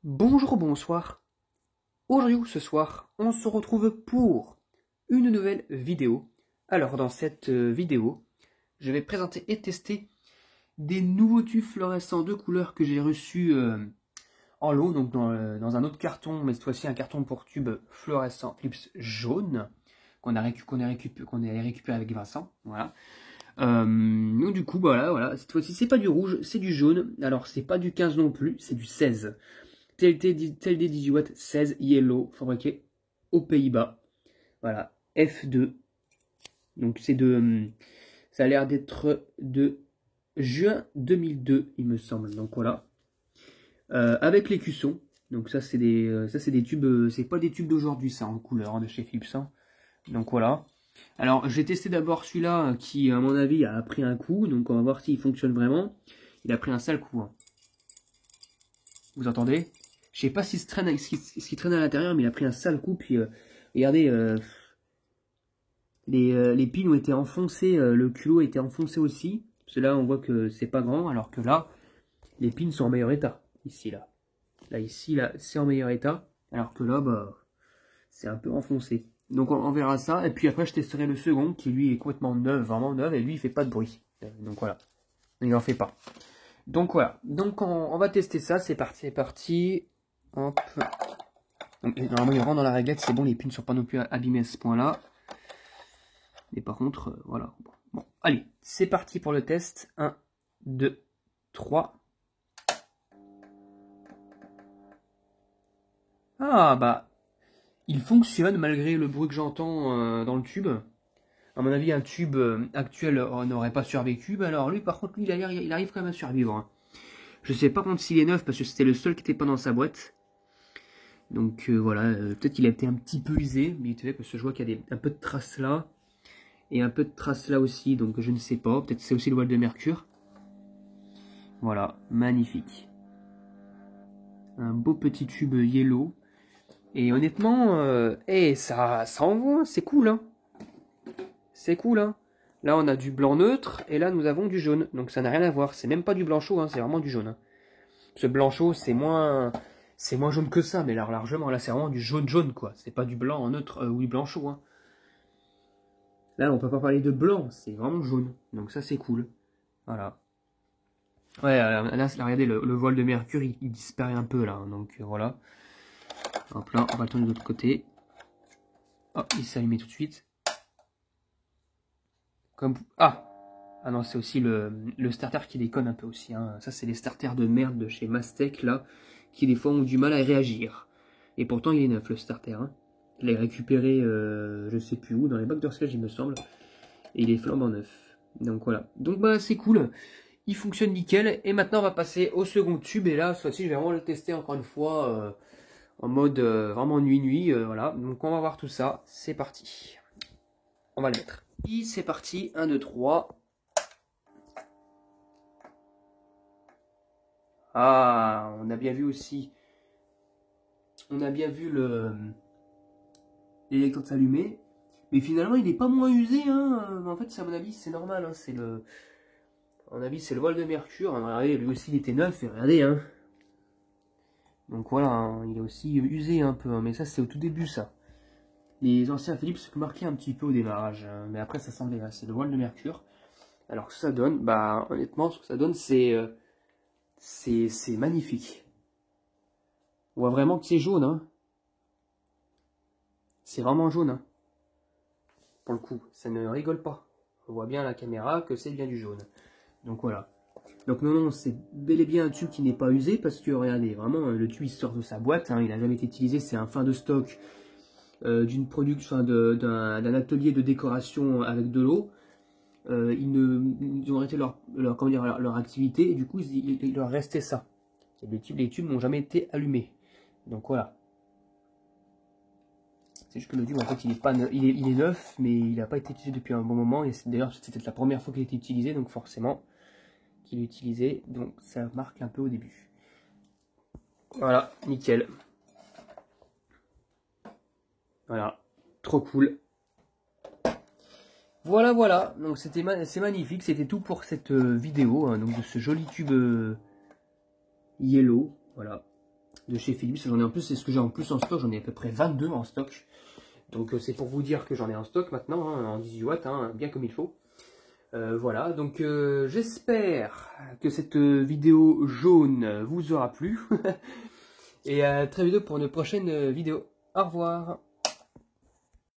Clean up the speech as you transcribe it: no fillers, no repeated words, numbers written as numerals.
Bonjour, bonsoir. Aujourd'hui ou ce soir, on se retrouve pour une nouvelle vidéo. Alors dans cette vidéo, je vais présenter et tester des nouveaux tubes fluorescents de couleurs que j'ai reçus en lot, donc dans un autre carton, mais cette fois-ci un carton pour tube fluorescent Philips jaune qu'on allait récupérer avec Vincent. Voilà. Donc du coup, voilà, cette fois-ci c'est pas du rouge, c'est du jaune. Alors c'est pas du 15 non plus, c'est du 16. TLT 18 watts 16 Yellow, fabriqué aux Pays-Bas. Voilà, F2. Donc c'est ça a l'air d'être de juin 2002, il me semble. Donc voilà. Avec les cuissons. Donc ça c'est des tubes, c'est pas des tubes d'aujourd'hui ça en couleur hein, de chez Philips. Hein. Donc voilà. Alors j'ai testé d'abord celui-là qui à mon avis a pris un coup. Donc on va voir s'il fonctionne vraiment. Il a pris un sale coup. Hein. Vous entendez? Je sais pas si ce qui traîne à l'intérieur, mais il a pris un sale coup. Puis regardez, les pins ont été enfoncés, le culot a été enfoncé aussi. Parce que là, on voit que c'est pas grand, alors que là, les pins sont en meilleur état. Ici, là. Ici, c'est en meilleur état. Alors que là, bah, c'est un peu enfoncé. Donc on verra ça. Et puis après, je testerai le second, qui lui est complètement neuf, vraiment neuf. Et lui, il fait pas de bruit. Donc voilà. Il en fait pas. Donc voilà. Donc on va tester ça. C'est parti, c'est parti. Hop. Donc, normalement il rentre dans la réglette, c'est bon, les pins ne sont pas non plus abîmés à ce point là. Mais par contre, voilà. Bon, allez, c'est parti pour le test. 1, 2, 3. Ah bah, il fonctionne malgré le bruit que j'entends dans le tube. À mon avis, un tube actuel n'aurait pas survécu. Bah alors lui, par contre, lui, il arrive quand même à survivre. Hein. Je sais pas contre s'il est neuf parce que c'était le seul qui n'était pas dans sa boîte. Donc voilà, peut-être qu'il a été un petit peu usé, mais parce que je vois qu'il y a un peu de traces là, et un peu de traces là aussi, donc je ne sais pas, peut-être c'est aussi le voile de mercure. Voilà, magnifique. Un beau petit tube yellow, et honnêtement, ça envoie, c'est cool, hein. C'est cool, hein. Là on a du blanc neutre, et là nous avons du jaune, donc ça n'a rien à voir, c'est même pas du blanc chaud, hein, c'est vraiment du jaune. Hein. Ce blanc chaud, c'est moins jaune que ça, mais là, largement, là, c'est vraiment du jaune-jaune, quoi. C'est pas du blanc en neutre ou du blanc chaud, hein. Là, on peut pas parler de blanc, c'est vraiment jaune. Donc ça, c'est cool. Voilà. Ouais, là, regardez, le voile de mercure, il disparaît un peu, là. Hein, donc, voilà. Hop là, on va le tourner de l'autre côté. Oh, il s'est allumé tout de suite. Comme... Ah non, c'est aussi le starter qui déconne un peu aussi. Hein. Ça, c'est les starters de merde de chez Mastech, là, qui des fois ont du mal à réagir. Et pourtant, il est neuf, le starter. Hein. Je l'ai récupéré, je sais plus où, dans les bacs de recyclage, il me semble. Et il est flambant neuf. Donc voilà. Donc bah, c'est cool. Il fonctionne nickel. Et maintenant, on va passer au second tube. Et là, cette fois-ci, je vais vraiment le tester encore une fois, en mode vraiment nuit-nuit. Voilà. Donc on va voir tout ça. C'est parti. On va le mettre. Et c'est parti. 1, 2, 3. Ah, on a bien vu aussi. On a bien vu l'électrode s'allumer. Mais finalement, il n'est pas moins usé. Hein. En fait, à mon avis, c'est normal. Hein. À mon avis, c'est le voile de mercure. Hein. Regardez, lui aussi, il était neuf. Et regardez. Hein. Donc voilà, hein. Il est aussi usé un peu. Hein. Mais ça, c'est au tout début, ça. Les anciens Philips se marquaient un petit peu au démarrage. Hein. Mais après, ça semblait. C'est le voile de mercure. Alors, ce que ça donne, bah, honnêtement, ce que ça donne, c'est magnifique. On voit vraiment que c'est jaune. Hein. C'est vraiment jaune. Hein. Pour le coup, ça ne rigole pas. On voit bien à la caméra que c'est bien du jaune. Donc voilà. Donc non, c'est bel et bien un tube qui n'est pas usé parce que regardez, vraiment le tube il sort de sa boîte, hein, il n'a jamais été utilisé, c'est un fin de stock d'une production, d'un atelier de décoration avec de l'eau. Ils ont arrêté leur activité et du coup il leur restait ça. Les tubes n'ont jamais été allumés. Donc voilà. C'est juste que le tube en fait il est neuf mais il n'a pas été utilisé depuis un bon moment et d'ailleurs c'était la première fois qu'il a été utilisé donc forcément qu'il est utilisé donc ça marque un peu au début. Voilà, nickel. Voilà, trop cool. Voilà, donc c'est magnifique, c'était tout pour cette vidéo, hein, donc de ce joli tube yellow, voilà. de chez Philips. J'en ai en plus, c'est ce que j'ai en plus en stock. J'en ai à peu près 22 en stock. Donc c'est pour vous dire que j'en ai en stock maintenant, hein, en 18 watts, hein, bien comme il faut. Voilà, donc j'espère que cette vidéo jaune vous aura plu. Et à très bientôt pour une prochaine vidéo. Au revoir.